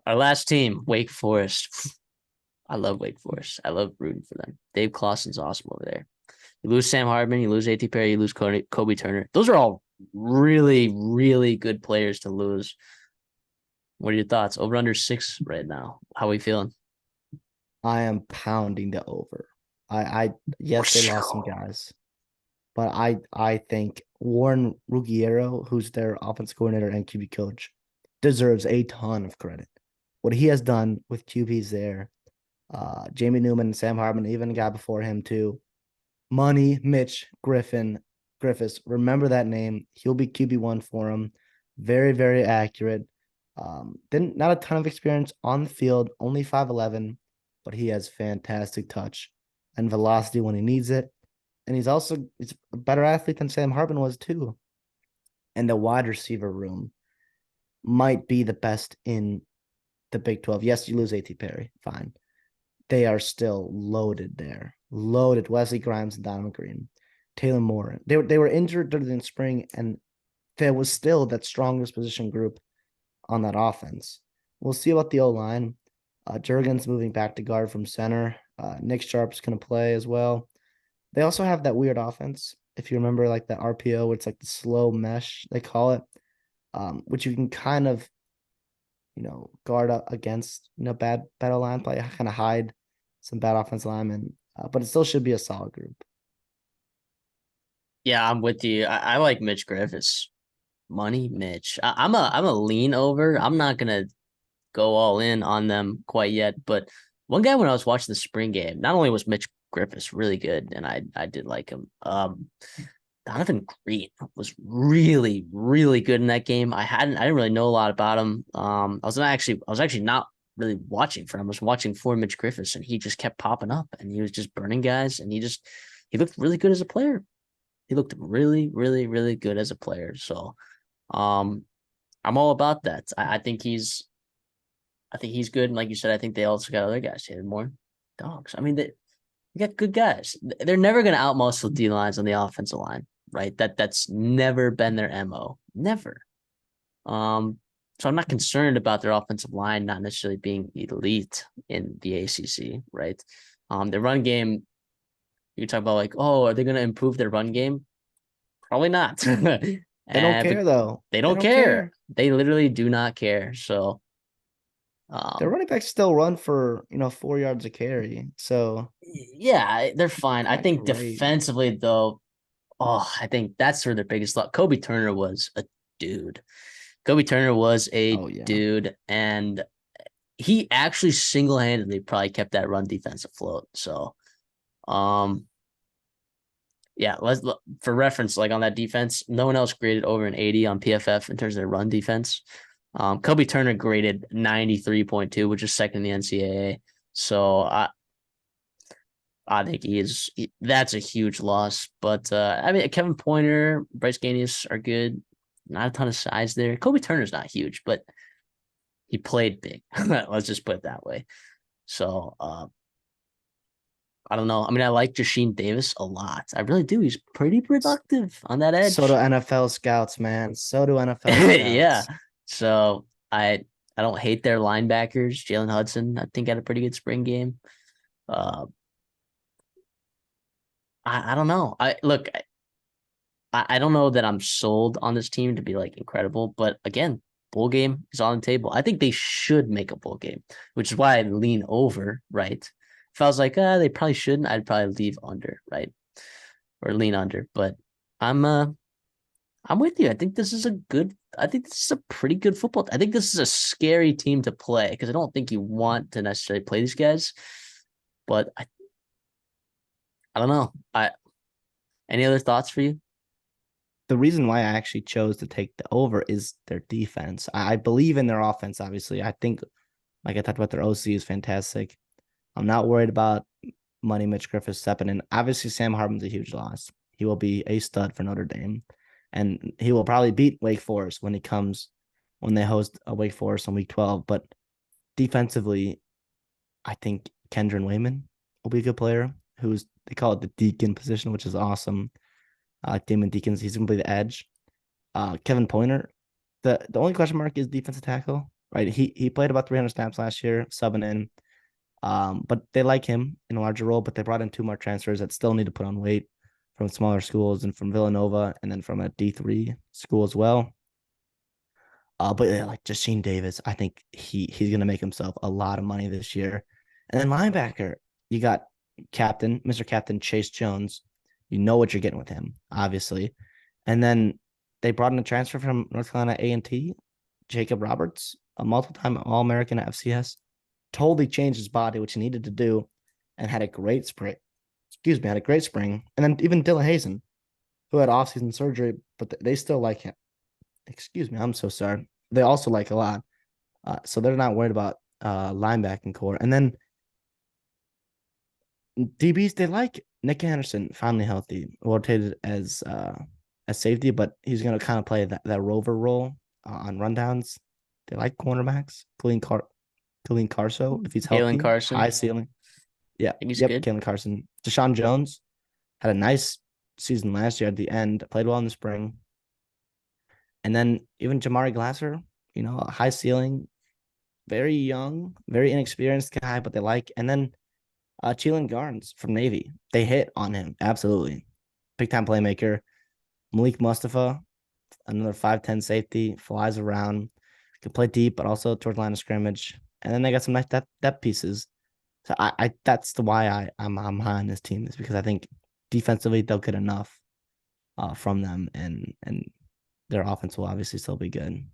Our last team, Wake Forest. I love Wake Forest. I love rooting for them. Dave Clawson's awesome over there. You lose Sam Hardman, you lose A.T. Perry, you lose Kobe Turner. Those are all really, really good players to lose. What are your thoughts? Over under 6 right now. How are we feeling? I am pounding the over. I yes, they lost some guys, but I think Warren Ruggiero, who's their offense coordinator and QB coach, deserves a ton of credit. What he has done with QBs there, Jamie Newman, Sam Hartman, even a guy before him too. Money, Mitch Griffiths. Remember that name. He'll be QB1 for him. Very, very accurate. Didn't not a ton of experience on the field, only 5'11", but he has fantastic touch and velocity when he needs it. And he's a better athlete than Sam Hartman was too. And the wide receiver room might be the best in the Big 12. Yes, you lose A.T. Perry, fine. They are still loaded there. Loaded. Wesley Grimes and Donovan Green, Taylor Moore. They were injured during the spring, and there was still that strongest position group on that offense. We'll see about the O line. Jurgens moving back to guard from center. Nick Sharp's going to play as well. They also have that weird offense. If you remember, like the RPO, it's like the slow mesh, they call it, which you can kind of, guard up against, bad line play, kind of hide some bad offensive linemen. But it still should be a solid group. Yeah, I'm with you. I like Mitch Griffiths. Money, Mitch. I'm a lean over. I'm not gonna go all in on them quite yet. But one guy when I was watching the spring game, not only was Mitch Griffiths really good, and I did like him. Donovan Green was really, really good in that game. I didn't really know a lot about him. I was actually not really watching for him. I was watching for Mitch Griffiths, and he just kept popping up, and he was just burning guys, and he looked really good as a player. He looked really, really, really good as a player. So, um, I'm all about that. I think he's good. And like you said, I think they also got other guys. Taylor Moore, dogs. I mean, they got good guys. They're never going to outmuscle D lines on the offensive line, right? That's never been their MO. Never. So I'm not concerned about their offensive line not necessarily being elite in the ACC, right? The run game, you talk about like, oh, are they going to improve their run game? Probably not. They don't But care though. they They don't don't care. care. They literally do not care. So, Their um, running backs still run for 4 yards a carry. So yeah, they're fine. it's I not think great. defensively, though, I think that's where their biggest luck. Kobe Turner was a dude. Kobe Turner was a Oh yeah. dude, and he actually single handedly probably kept that run defense afloat. So, um, yeah, let's look for reference, like on that defense, no one else graded over an 80 on PFF in terms of their run defense. Kobe Turner graded 93.2, which is second in the NCAA. So I think that's a huge loss. But I mean, Kevin Pointer, Bryce Ganius are good. Not a ton of size there. Kobe Turner's not huge, but he played big. Let's just put it that way. So I don't know. I mean, I like Jasheen Davis a lot. I really do. He's pretty productive on that So do edge. NFL scouts, man. So do NFL Yeah. scouts. So I don't hate their linebackers. Jalen Hudson, I think, had a pretty good spring game. Uh, I don't know. I don't know that I'm sold on this team to be like incredible, but again, bowl game is on the table. I think they should make a bowl game, which is why I lean over, right? If I was like, they probably shouldn't, I'd probably leave under, right? Or lean under. But I'm uh I'm with you. I think this is a pretty good football. I think this is a scary team to play because I don't think you want to necessarily play these guys. But I don't know. I Any other thoughts for you? The reason why I actually chose to take the over is their defense. I believe in their offense, obviously. I think, like I talked about, their OC is fantastic. I'm not worried about Money Mitch Griffith stepping in. Obviously, Sam Hartman's a huge loss. He will be a stud for Notre Dame. And he will probably beat Wake Forest when they host a Wake Forest on week 12. But defensively, I think Kendron Wayman will be a good player they call it the Deacon position, which is awesome. Damon Deacons, he's going to be the edge. Kevin Pointer, the only question mark is defensive tackle. right? He played about 300 snaps last year, subbing in. But they like him in a larger role, but they brought in 2 more transfers that still need to put on weight from smaller schools and from Villanova and then from a D3 school as well. But yeah, like Jashin Davis, I think he's gonna make himself a lot of money this year. And then linebacker, you got Mr. Captain Chase Jones. You know what you're getting with him, obviously. And then they brought in a transfer from North Carolina A&T, Jacob Roberts, a multiple-time All-American at FCS. Totally changed his body, which he needed to do, and had a great spring. Had a great spring. And then even Dylan Hazen, who had off-season surgery, but they still like him. I'm so sorry. They also like a lot. So they're not worried about linebacking core. And then DBs, they like Nick Anderson, finally healthy, rotated as safety, but he's going to kind of play that rover role on rundowns. They like cornerbacks. Kalen Carso, if he's Galen healthy, Carson, high ceiling. Yeah, I think he's yep, good. Kalen Carson. Deshaun Jones had a nice season last year at the end, played well in the spring. And then even Jamari Glasser, high ceiling, very young, very inexperienced guy, but they like. And then Cheelan Garnes from Navy, they hit on him. Absolutely. Big time playmaker. Malik Mustafa, another 5'10 safety, flies around, can play deep, but also towards line of scrimmage. And then they got some nice depth pieces. So I that's the why I'm high on this team, is because I think defensively they'll get enough from them, and their offense will obviously still be good.